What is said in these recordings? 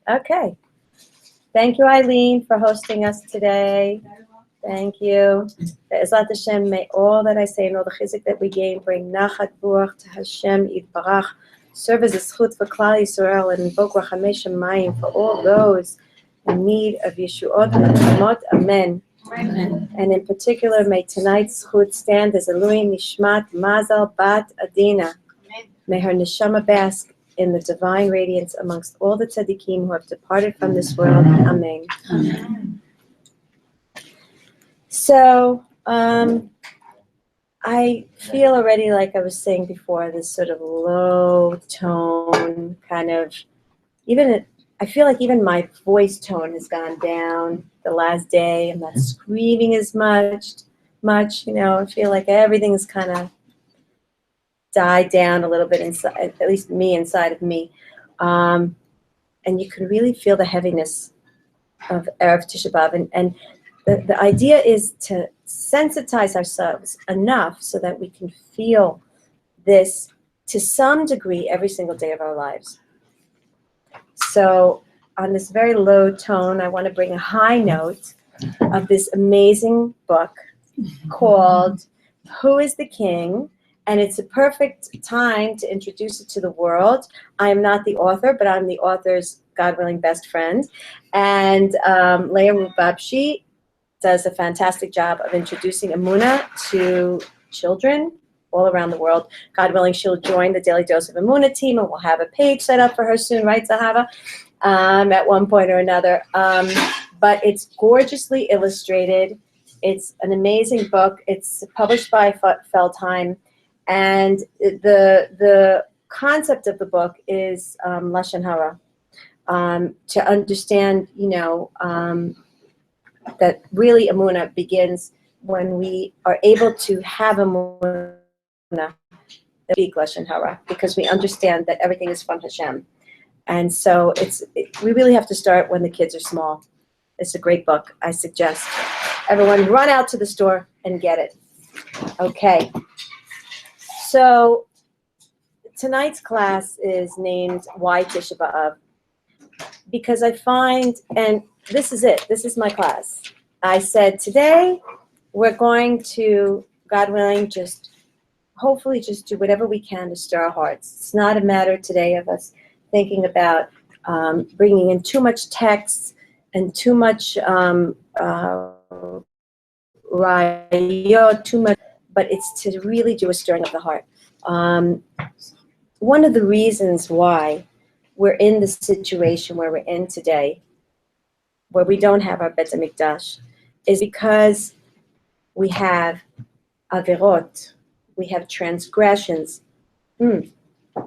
Okay. Thank you, Eileen, for hosting us today. Thank you. Be'ezrat Hashem, may all that I say and all the chizik that we gain bring nachat ruach to Hashem Yitbarach, serve as a zchut for Klal Yisrael, and invoke rachamei shamayim for all those in need of Yeshuot and Amen. Amen. And in particular, may tonight's zchut stand as a Lui Nishmat Mazal Bat Adina. May her neshama bask in the divine radiance amongst all the tzaddikim who have departed from this world. Amen. Amen. So, I feel already, like I was saying before, this sort of low tone kind of, I feel like even my voice tone has gone down the last day. I'm not screaming as much, I feel like everything's kind of died down a little bit inside, at least me, inside of me. And you can really feel the heaviness of Erev Tisha B'Av. And the idea is to sensitize ourselves enough so that we can feel this to some degree every single day of our lives. So on this very low tone, I want to bring a high note of this amazing book called Who is the King? And it's a perfect time to introduce it to the world. I am not the author, but I'm the author's, God willing, best friend. And Leah Rubabshi does a fantastic job of introducing Emuna to children all around the world. God willing, she'll join the Daily Dose of Emuna team, and we'll have a page set up for her soon, right, Zahava? At one point or another. But it's gorgeously illustrated. It's an amazing book. It's published by Feldheim. And the concept of the book is Lashon Hara, to understand, that really Emuna begins when we are able to have Emuna, speak Lashon Hara, because we understand that everything is from Hashem. And so we really have to start when the kids are small. It's a great book. I suggest everyone run out to the store and get it. Okay. So tonight's class is named Why Tisha B'Av? Because I find, and this is it, this is my class. I said today we're going to, God willing, hopefully just do whatever we can to stir our hearts. It's not a matter today of us thinking about bringing in too much text and too much too much, but it's to really do a stirring of the heart. One of the reasons why we're in the situation where we're in today, where we don't have our Beit HaMikdash, is because we have averot, we have transgressions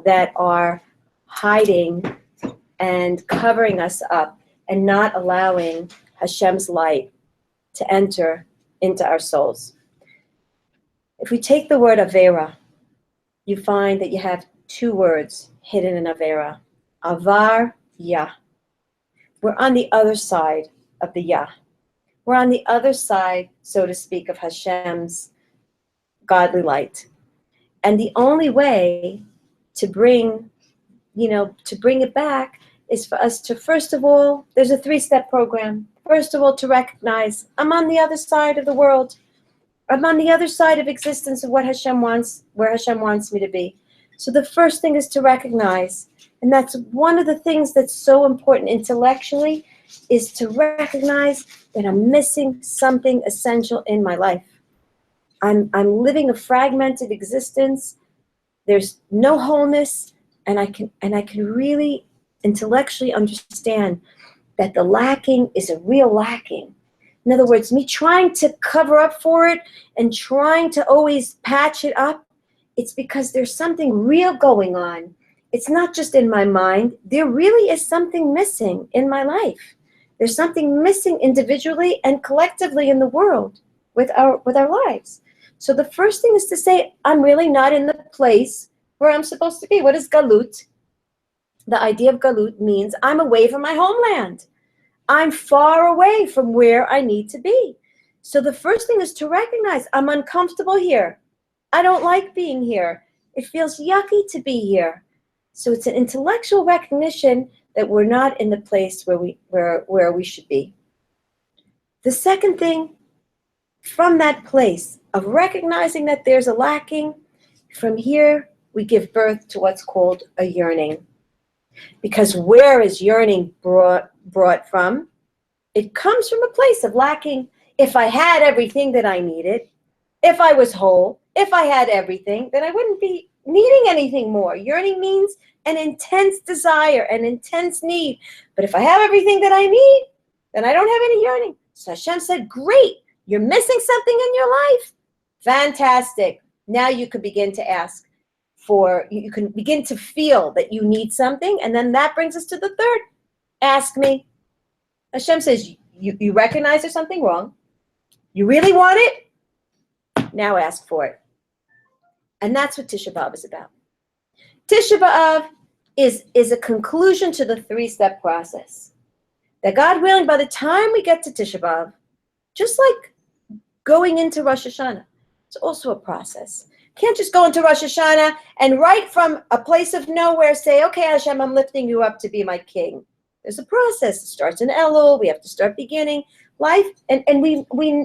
that are hiding and covering us up and not allowing Hashem's light to enter into our souls. If we take the word Avera, you find that you have two words hidden in Avera. Avar, Yah. We're on the other side of the Yah. We're on the other side, so to speak, of Hashem's godly light. And the only way to bring it back is for us to, first of all, there's a 3-step program. First of all, to recognize I'm on the other side of the world. I'm on the other side of existence of what Hashem wants, where Hashem wants me to be. So the first thing is to recognize, and that's one of the things that's so important intellectually, is to recognize that I'm missing something essential in my life. I'm living a fragmented existence. There's no wholeness, and I can really intellectually understand that the lacking is a real lacking. In other words, me trying to cover up for it and trying to always patch it up, it's because there's something real going on. It's not just in my mind. There really is something missing in my life. There's something missing individually and collectively in the world with our lives. So the first thing is to say, I'm really not in the place where I'm supposed to be. What is galut? The idea of galut means I'm away from my homeland. I'm far away from where I need to be. So the first thing is to recognize I'm uncomfortable here. I don't like being here. It feels yucky to be here. So it's an intellectual recognition that we're not in the place where we should be. The second thing, from that place of recognizing that there's a lacking, from here we give birth to what's called a yearning. Because where is yearning brought from? It comes from a place of lacking. If I had everything that I needed, if I was whole, if I had everything, then I wouldn't be needing anything more. Yearning means an intense desire, an intense need. But if I have everything that I need, then I don't have any yearning. So Hashem said, great, you're missing something in your life. Fantastic. Now you could begin to ask for, you can begin to feel that you need something. And then that brings us to the third. Ask me. Hashem says, you recognize there's something wrong. You really want it? Now ask for it. And that's what Tisha B'Av is about. Tisha B'Av is a conclusion to the 3-step process. That God willing, by the time we get to Tisha B'Av, just like going into Rosh Hashanah, it's also a process. Can't just go into Rosh Hashanah and right from a place of nowhere say, okay, Hashem, I'm lifting you up to be my king. There's a process. It starts in Elul. We have to start beginning life. And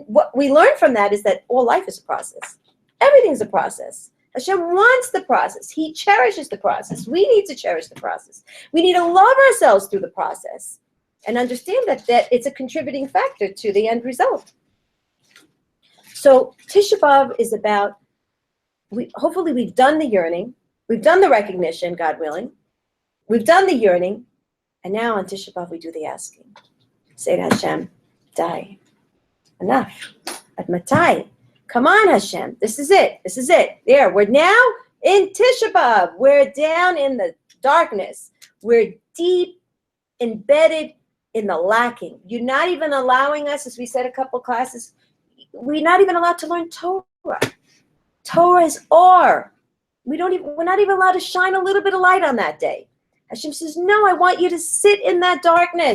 what we learn from that is that all life is a process. Everything's a process. Hashem wants the process. He cherishes the process. We need to cherish the process. We need to love ourselves through the process and understand that it's a contributing factor to the end result. So Tisha B'Av is about, hopefully we've done the yearning. We've done the recognition, God willing. We've done the yearning. And now on Tisha B'Av, we do the asking. Say to Hashem, die. Enough. At Matai. Come on, Hashem. This is it. This is it. There. We're now in Tisha B'Av. We're down in the darkness. We're deep embedded in the lacking. You're not even allowing us, as we said a couple classes, we're not even allowed to learn Torah. Torah is or. We're not even allowed to shine a little bit of light on that day. Hashem says, no, I want you to sit in that darkness.